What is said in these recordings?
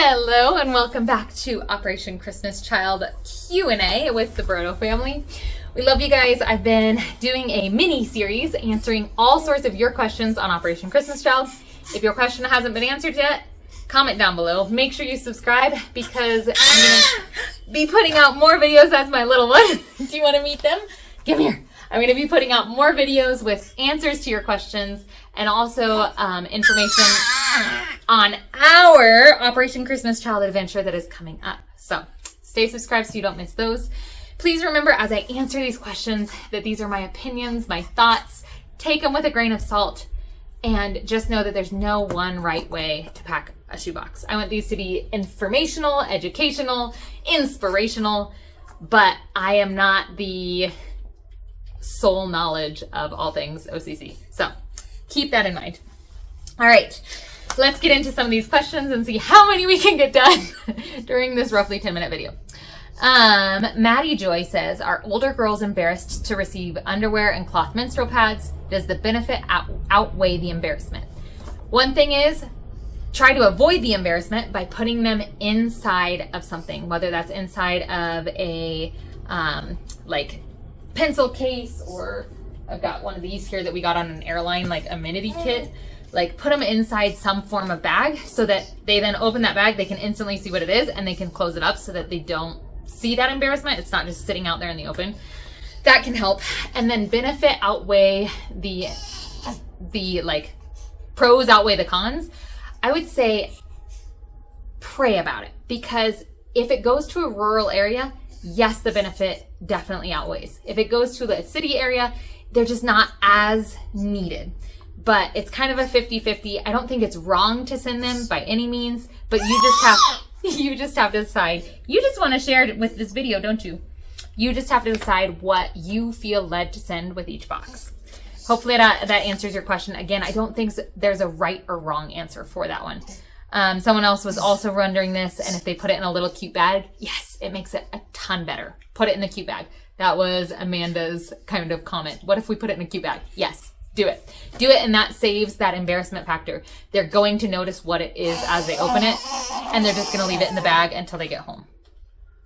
Hello and welcome back to Operation Christmas Child Q&A with the Barreto family. We love you guys. I've been doing a mini series answering all sorts of your questions on Operation Christmas Child. If your question hasn't been answered yet, comment down below. Make sure you subscribe because I'm going to be putting out more videos. That's my little one. Do you want to meet them? Come here. I'm going to be putting out more videos with answers to your questions and also information on our Operation Christmas Child adventure that is coming up. So stay subscribed so you don't miss those. Please remember as I answer these questions that these are my opinions, my thoughts. Take them with a grain of salt and just know that there's no one right way to pack a shoebox. I want these to be informational, educational, inspirational, but I am not the sole knowledge of all things OCC. So keep that in mind. All right, let's get into some of these questions and see how many we can get done during this roughly 10-minute video. Maddie Joy says, are older girls embarrassed to receive underwear and cloth menstrual pads? Does the benefit outweigh the embarrassment? One thing is, try to avoid the embarrassment by putting them inside of something, whether that's inside of a like pencil case, or I've got one of these here that we got on an airline, like amenity kit. Like put them inside some form of bag so that they then open that bag, they can instantly see what it is and they can close it up so that they don't see that embarrassment. It's not just sitting out there in the open. That can help. And then benefit outweigh the like pros outweigh the cons. I would say pray about it, because if it goes to a rural area, yes, the benefit definitely outweighs. If it goes to the city area, they're just not as needed. But it's kind of a 50-50. I don't think it's wrong to send them by any means, but you just have to decide. You just want to share it with this video, don't you? You just have to decide what you feel led to send with each box. Hopefully that answers your question. Again, I don't think there's a right or wrong answer for that one. Someone else was also wondering this, and if they put it in a little cute bag, yes, it makes it a ton better. Put it in the cute bag. That was Amanda's kind of comment. What if we put it in a cute bag? Yes, do it. Do it, and that saves that embarrassment factor. They're going to notice what it is as they open it, and they're just going to leave it in the bag until they get home.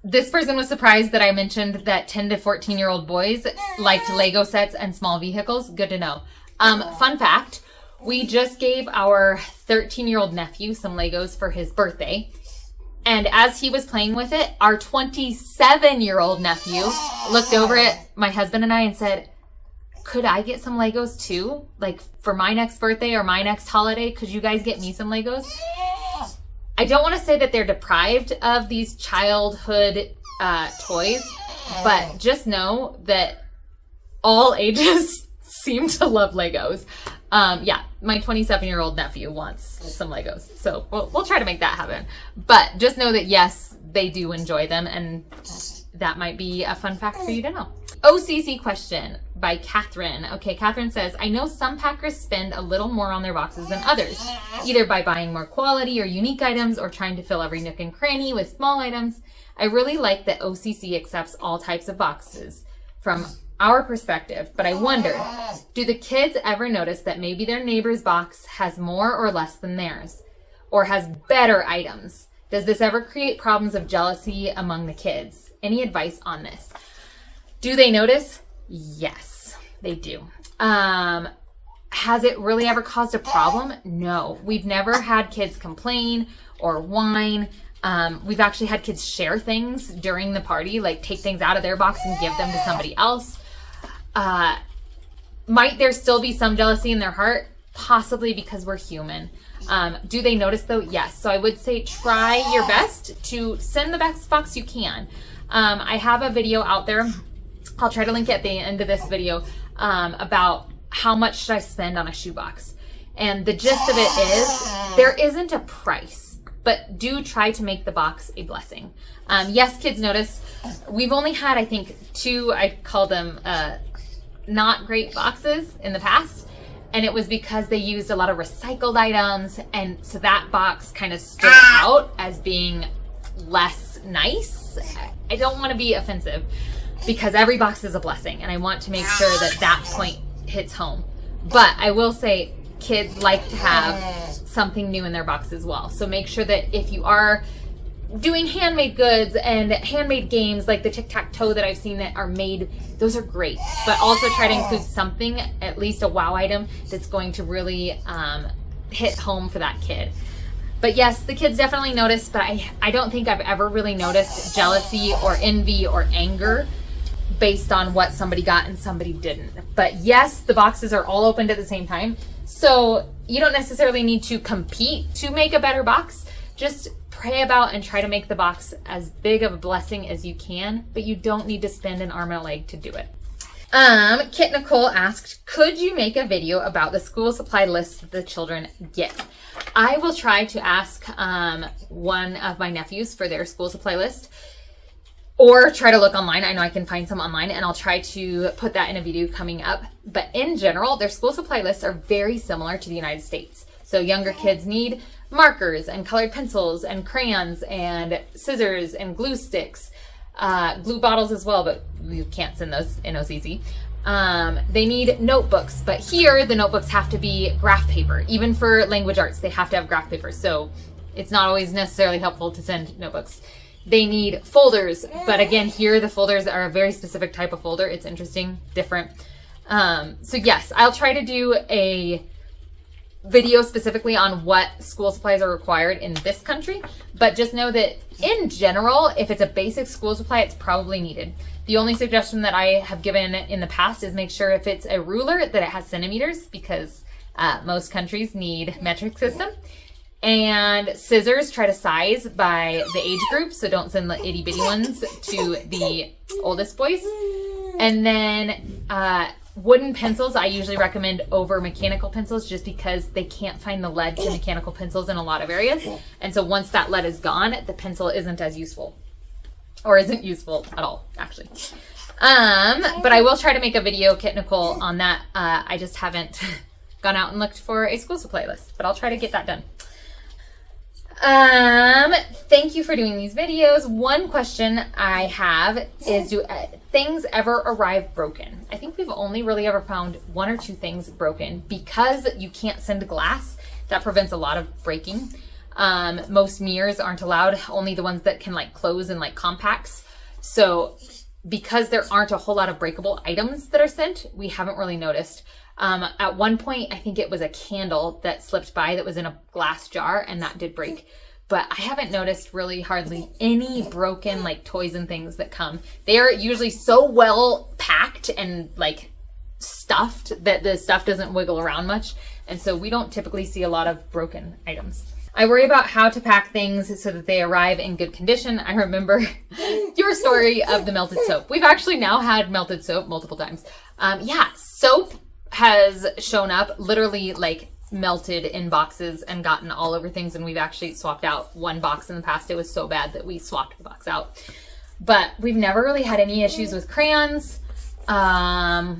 This person was surprised that I mentioned that 10 to 14-year-old boys liked Lego sets and small vehicles. Good to know. Fun fact, we just gave our 13-year-old nephew some Legos for his birthday. And as he was playing with it, our 27-year-old nephew looked over at my husband and I and said, could I get some Legos too? Like for my next birthday or my next holiday, could you guys get me some Legos? I don't want to say that they're deprived of these childhood toys, but just know that all ages seem to love Legos. Yeah, my 27-year-old nephew wants some Legos, so we'll try to make that happen. But just know that yes, they do enjoy them, and that might be a fun fact for you to know. OCC question by Catherine. Okay, Catherine says, I know some packers spend a little more on their boxes than others, either by buying more quality or unique items or trying to fill every nook and cranny with small items. I really like that OCC accepts all types of boxes from our perspective, but I wonder, do the kids ever notice that maybe their neighbor's box has more or less than theirs, or has better items? Does this ever create problems of jealousy among the kids? Any advice on this? Do they notice? Yes, they do. Has it really ever caused a problem? No. We've never had kids complain or whine. We've actually had kids share things during the party, like take things out of their box and give them to somebody else. Might there still be some jealousy in their heart? Possibly, because we're human. Do they notice though? Yes. So I would say try your best to send the best box you can. I have a video out there. I'll try to link it at the end of this video about how much should I spend on a shoebox. And the gist of it is there isn't a price, but do try to make the box a blessing. Yes, kids notice. We've only had, I think, 2, I call them not great boxes in the past. And it was because they used a lot of recycled items. And so that box kind of stood out as being less nice. I don't want to be offensive, because every box is a blessing, and I want to make sure that that point hits home. But I will say, kids like to have something new in their box as well. So make sure that if you are doing handmade goods and handmade games like the tic-tac-toe that I've seen that are made, those are great. But also try to include something, at least a wow item, that's going to really hit home for that kid. But yes, the kids definitely notice, but I don't think I've ever really noticed jealousy or envy or anger based on what somebody got and somebody didn't. But yes, the boxes are all opened at the same time. So you don't necessarily need to compete to make a better box. Just pray about and try to make the box as big of a blessing as you can, but you don't need to spend an arm and a leg to do it. Kit Nicole asked, could you make a video about the school supply list that the children get? I will try to ask one of my nephews for their school supply list, or try to look online. I know I can find some online, and I'll try to put that in a video coming up. But in general, their school supply lists are very similar to the United States. So younger kids need markers and colored pencils and crayons and scissors and glue sticks, glue bottles as well, but you can't send those in OCC. They need notebooks, but here the notebooks have to be graph paper. Even for language arts, they have to have graph paper. So it's not always necessarily helpful to send notebooks. They need folders, but again, here the folders are a very specific type of folder. It's interesting, different. So yes, I'll try to do a video specifically on what school supplies are required in this country, but just know that in general, if it's a basic school supply, it's probably needed. The only suggestion that I have given in the past is make sure if it's a ruler that it has centimeters, because most countries need metric system. And scissors, try to size by the age group, so don't send the itty bitty ones to the oldest boys. And then wooden pencils, I usually recommend over mechanical pencils just because they can't find the lead to mechanical pencils in a lot of areas. And so once that lead is gone, the pencil isn't as useful, or isn't useful at all, actually. But I will try to make a video, Kit Nicole, on that. I just haven't gone out and looked for a school supply list, but I'll try to get that done. Thank you for doing these videos. One question I have is, do things ever arrive broken? I think we've only really ever found 1 or 2 things broken. Because you can't send glass, that prevents a lot of breaking. Most mirrors aren't allowed, only the ones that can like close in like compacts. So because there aren't a whole lot of breakable items that are sent, we haven't really noticed. At one point, I think it was a candle that slipped by that was in a glass jar, and that did break. But I haven't noticed really hardly any broken like toys and things that come. They are usually so well packed and like stuffed that the stuff doesn't wiggle around much. And so we don't typically see a lot of broken items. I worry about how to pack things so that they arrive in good condition. I remember your story of the melted soap. We've actually now had melted soap multiple times. Soap has shown up literally like melted in boxes and gotten all over things, and we've actually swapped out one box in the past. It was so bad that we swapped the box out. But we've never really had any issues with crayons. I'd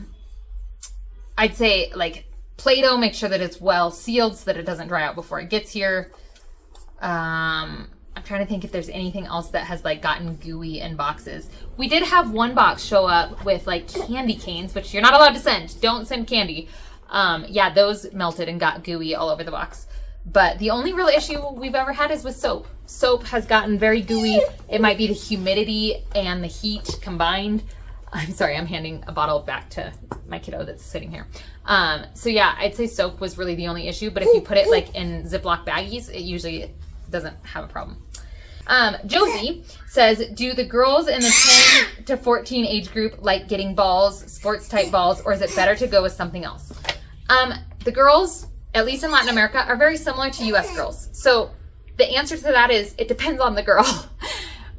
say like Play-Doh, make sure that it's well sealed so that it doesn't dry out before it gets here. I'm trying to think if there's anything else that has like gotten gooey in boxes. We did have one box show up with like candy canes, which you're not allowed to send. Don't send candy. Those melted and got gooey all over the box. But the only real issue we've ever had is with soap. Soap has gotten very gooey. It might be the humidity and the heat combined. I'm sorry, I'm handing a bottle back to my kiddo that's sitting here. I'd say soap was really the only issue, but if you put it like in Ziploc baggies, it usually doesn't have a problem. Josie says, do the girls in the 10 to 14 age group like getting balls, sports type balls, or is it better to go with something else? The girls, at least in Latin America, are very similar to US girls. So the answer to that is it depends on the girl.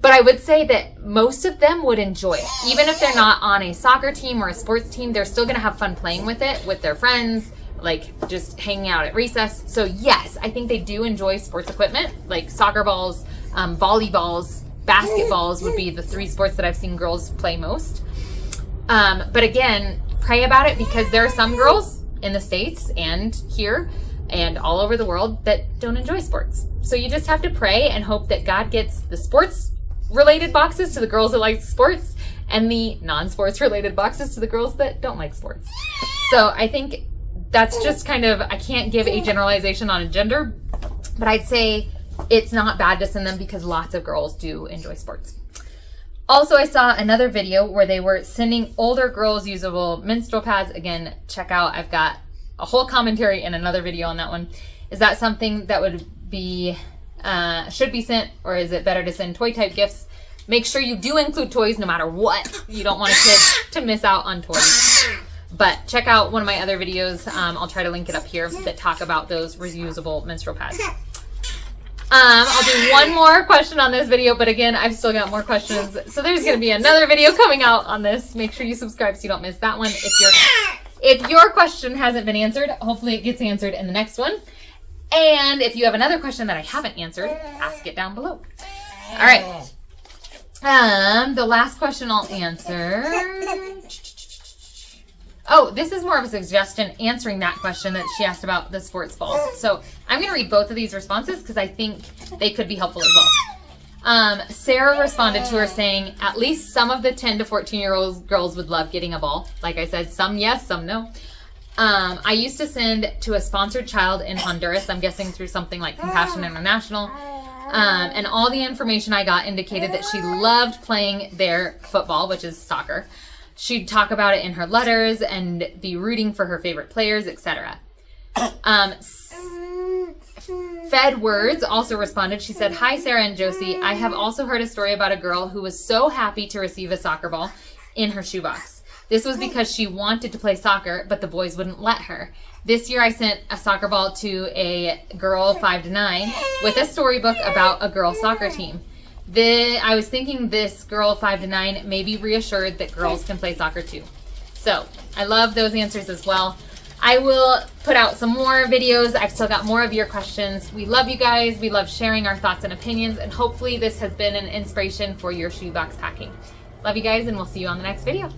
But I would say that most of them would enjoy it. Even if they're not on a soccer team or a sports team, they're still going to have fun playing with it with their friends, like just hanging out at recess. So yes, I think they do enjoy sports equipment, like soccer balls, volleyballs, basketballs would be the 3 sports that I've seen girls play most. But again, pray about it, because there are some girls in the States and here and all over the world that don't enjoy sports. So you just have to pray and hope that God gets the sports related boxes to the girls that like sports and the non-sports related boxes to the girls that don't like sports. So I think that's just kind of, I can't give a generalization on a gender, but I'd say it's not bad to send them because lots of girls do enjoy sports. Also, I saw another video where they were sending older girls usable menstrual pads. Again, check out, I've got a whole commentary and another video on that one. Is that something that would be, should be sent, or is it better to send toy type gifts? Make sure you do include toys no matter what. You don't want a kid to miss out on toys. But check out one of my other videos. I'll try to link it up here that talk about those reusable menstrual pads. I'll do one more question on this video, but again, I've still got more questions. So there's going to be another video coming out on this. Make sure you subscribe so you don't miss that one. If your question hasn't been answered, hopefully it gets answered in the next one. And if you have another question that I haven't answered, ask it down below. All right. The last question I'll answer. Oh, this is more of a suggestion answering that question that she asked about the sports balls. So I'm going to read both of these responses because I think they could be helpful as well. Sarah responded to her saying, at least some of the 10 to 14-year-old girls would love getting a ball. Like I said, some yes, some no. I used to send to a sponsored child in Honduras, I'm guessing through something like Compassion International. And all the information I got indicated that she loved playing their football, which is soccer. She'd talk about it in her letters and be rooting for her favorite players, etc. Fed Words also responded. She said, hi, Sarah and Josie. I have also heard a story about a girl who was so happy to receive a soccer ball in her shoebox. This was because she wanted to play soccer, but the boys wouldn't let her. This year I sent a soccer ball to a girl 5 to 9 with a storybook about a girls' soccer team. I was thinking this girl 5 to 9 may be reassured that girls can play soccer too. So I love those answers as well. I will put out some more videos. I've still got more of your questions. We love you guys. We love sharing our thoughts and opinions, and hopefully this has been an inspiration for your shoebox packing. Love you guys, and we'll see you on the next video.